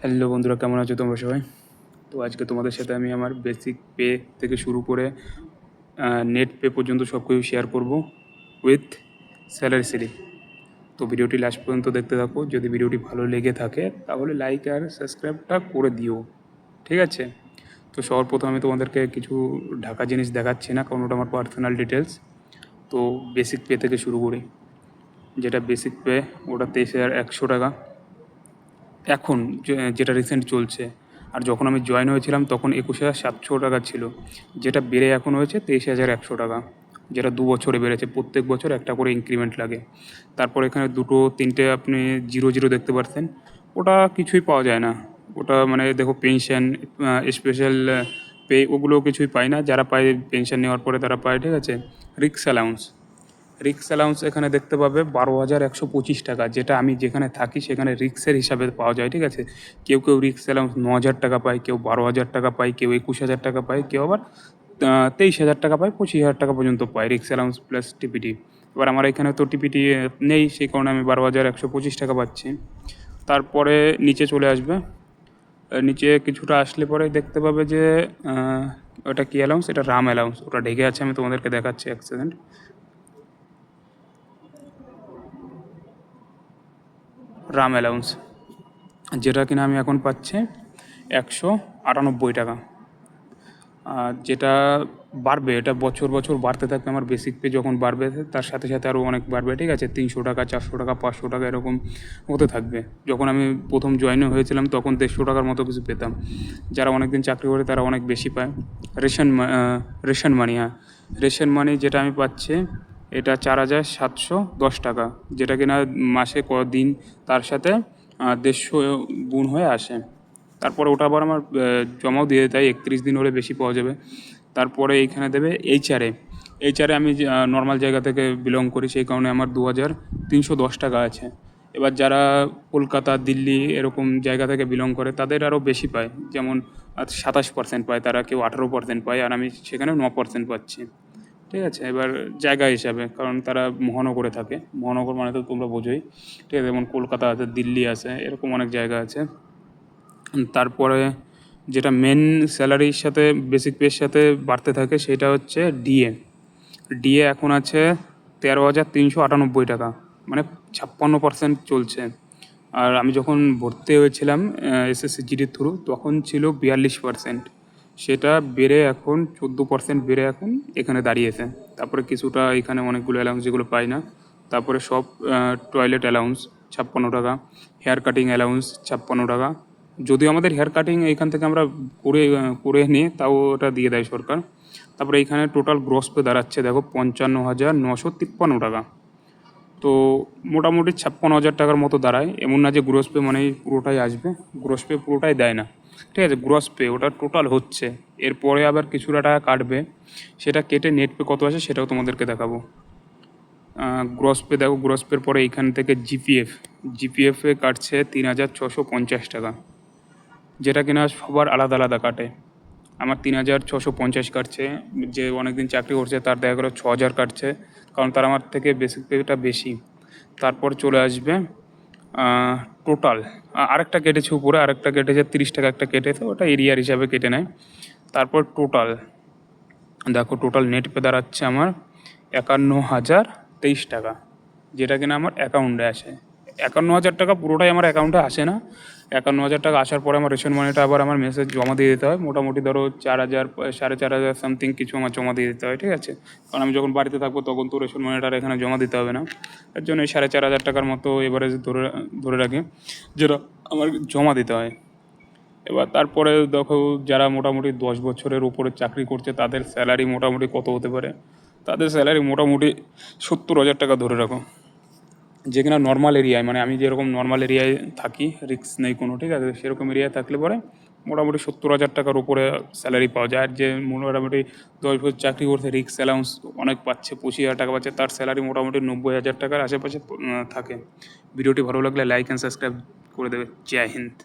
Hello বন্ধুরা, কেমন আছো তোমরা সবাই? তো আজকে তোমাদের সাথে আমি আমার বেসিক পে থেকে শুরু করে নেট পে পর্যন্ত সব কিছু শেয়ার করবো উইথ স্যালারি স্লিপ। তো ভিডিওটি লাস্ট পর্যন্ত দেখতে থাকো। যদি ভিডিওটি ভালো লেগে থাকে তাহলে লাইক আর সাবস্ক্রাইবটা করে দিও, ঠিক আছে? তো সবার প্রথমে আমি তোমাদেরকে কিছু ঢাকা জিনিস দেখাচ্ছি না, কারণ ওটা আমার পার্সোনাল ডিটেলস। তো বেসিক পে থেকে শুরু করি। যেটা বেসিক পে ওটা 23,100 টাকা এখন, যেটা রিসেন্ট চলছে। আর যখন আমি জয়েন হয়েছিলাম তখন 21,700 টাকা ছিল, যেটা বেড়ে এখন হয়েছে 23,100 টাকা, যেটা 2 বছরে বেড়েছে। প্রত্যেক বছর একটা করে ইনক্রিমেন্ট লাগে। তারপর এখানে 2-3টে আপনি 0-0 দেখতে পাচ্ছেন, ওটা কিছুই পাওয়া যায় না। ওটা মানে দেখো, পেনশন, স্পেশাল পে, ওগুলো কিছুই পায় না। যারা পায় পেনশন নেওয়ার পরে তারা পায়, ঠিক আছে? রিক্স অ্যালাউন্স এখানে দেখতে পাবে 12,125 টাকা, যেটা আমি যেখানে থাকি সেখানে রিক্সের হিসাবে পাওয়া যায়, ঠিক আছে? কেউ রিক্স অ্যালাউন্স 9,000 টাকা পায়, কেউ 12,000 টাকা পায়, কেউ 21,000 টাকা পায়, কেউ আবার 23,000 টাকা পায়, 25,000 টাকা পর্যন্ত পায় রিক্স অ্যালাউন্স প্লাস টিপিটি। এবার আমার এখানে তো টিপিটি নেই, সেই কারণে আমি 12,125 টাকা পাচ্ছি। তারপরে নিচে চলে আসবে। নিচে কিছুটা আসলে পরে দেখতে পাবে যে ওটা কী অ্যালাউন্স, এটা রাম অ্যালাউন্স। ওটা ঢেকে আছে, আমি তোমাদেরকে দেখাচ্ছি, এক সেকেন্ড। রাম অ্যালাউন্স, যেটা কিনা আমি এখন পাচ্ছি 198 টাকা। আর যেটা বাড়বে, এটা বছর বছর বাড়তে থাকবে। আমার বেসিক পে যখন বাড়বে তার সাথে সাথে আরও অনেক বাড়বে, ঠিক আছে? 300 টাকা, 400 টাকা, 500 টাকা এরকম হতে থাকবে। যখন আমি প্রথম জয়েন হয়েছিলাম তখন 150 টাকার মতো কিছু পেতাম। যারা অনেক দিন চাকরি করে তারা অনেক বেশি পায়। রেশন মানি, হ্যাঁ, রেশন মানি যেটা আমি পাচ্ছি, এটা 4,710 টাকা, যেটা কিনা মাসে কদিন তার সাথে 150 গুণ হয়ে আসে। তারপরে ওটা আবার আমার জমাও দিয়ে দেয়, 31 দিন হলে বেশি পাওয়া যাবে। তারপরে এইখানে দেবে এইচআরে আমি নর্মাল জায়গা থেকে বিলং করি, সেই কারণে আমার 2,310 টাকা আছে। এবার যারা কলকাতা, দিল্লি এরকম জায়গা থেকে বিলং করে তাদের আরও বেশি পায়, যেমন 27% পায় তারা, কেউ 18% পায়, আর আমি সেখানে 9% পাচ্ছি, ঠিক আছে? এবার জায়গা হিসাবে, কারণ তারা মহানগরে থাকে। মহানগর মানে তো তোমরা বোঝোই, ঠিক আছে? যেমন কলকাতা আছে, দিল্লি আছে, এরকম অনেক জায়গা আছে। তারপরে যেটা মেন স্যালারির সাথে বেসিক পের সাথে বাড়তে থাকে সেটা হচ্ছে ডিএ এখন আছে 13,398 টাকা, মানে 56% চলছে। আর আমি যখন ভর্তি হয়েছিলাম এসএসসি জিডির থ্রু, তখন ছিল 42%। সেটা বেড়ে এখন 14% বেড়ে এখন এখানে দাঁড়িয়েছে। তারপরে কিছুটা এখানে অনেকগুলো অ্যালাউন্স যেগুলো পাই না। তারপরে সব টয়লেট অ্যালাউন্স 56 টাকা, হেয়ার কাটিং অ্যালাউন্স 56 টাকা। যদিও আমাদের হেয়ার কাটিং এইখান থেকে আমরা করে নিই, তাও ওটা দিয়ে দেয় সরকার। তারপরে এইখানে টোটাল গ্রস পে দাঁড়াচ্ছে দেখো 55,953 টাকা। তো মোটামুটি 56,000 টাকার মতো দাঁড়ায়। এমন না যে গ্রস পে মানেই পুরোটাই আসবে, গ্রস পে পুরোটাই দেয় না, ঠিক আছে? গ্রস পে ওটা টোটাল হচ্ছে, এরপরে আবার কিছুটা টাকা কাটবে, সেটা কেটে নেট পে কত আসে সেটাও তোমাদেরকে দেখাবো। গ্রস পে দেখো, গ্রস পের পরে এইখান থেকে জিপিএফে কাটছে 3,650 টাকা, যেটা কিনা সবার আলাদা আলাদা কাটে। আমার 3,650 কাটছে, যে অনেক দিন চাকরি করছে তার দেখা গেলো 6,000 কাটছে, কারণ তার আমার থেকে বেসিক পেটা বেশি। তারপর চলে আসবে টোটাল, আরেকটা কেটেছে উপরে, আরেকটা কেটেছে 30 টাকা, একটা কেটেছে, ওটা এরিয়ার হিসাবে কেটে নেয়। তারপর টোটাল দেখো, টোটাল নেট পে দাঁড়াচ্ছে আমার 51,023 টাকা, যেটা কিনা আমার অ্যাকাউন্টে আসে। 51,000 টাকা পুরোটাই আমার অ্যাকাউন্টে আসে না। 51,000 টাকা আসার পরে আমার রেশন মানিটা আবার আমার মেসেজ জমা দিয়ে দিতে হয়। মোটামুটি ধরো 4,000, 4,500 সামথিং কিছু আমার জমা দিয়ে দিতে হয়, ঠিক আছে? কারণ আমি যখন বাড়িতে থাকবো তখন তো রেশন মানিটা এখানে জমা দিতে হবে না। এর জন্য 4,500 টাকার মতো এভারেজ ধরে রাখি, যেটা আমার জমা দিতে হয়। এবার তারপরে দেখো, যারা মোটামুটি 10 বছরের উপরে চাকরি করছে তাদের স্যালারি মোটামুটি কত হতে পারে। তাদের স্যালারি মোটামুটি 70,000 টাকা ধরে রাখো, যে কিনা নর্মাল এরিয়ায়, মানে আমি যেরকম নর্মাল এরিয়ায় থাকি, রিস্ক নেই কোনো, ঠিক আছে? সেরকম এরিয়ায় থাকলে পরে মোটামুটি 70,000 টাকার উপরে স্যালারি পাওয়া যায়। আর যে মোটামুটি 10 বছর চাকরি করছে, রিক্স অ্যালাউন্স অনেক পাচ্ছে, 25,000 টাকা পাচ্ছে, তার স্যালারি মোটামুটি 90,000 টাকার আশেপাশে থাকে। ভিডিওটি ভালো লাগলে লাইক অ্যান্ড সাবস্ক্রাইব করে দেবে। জয় হিন্দ।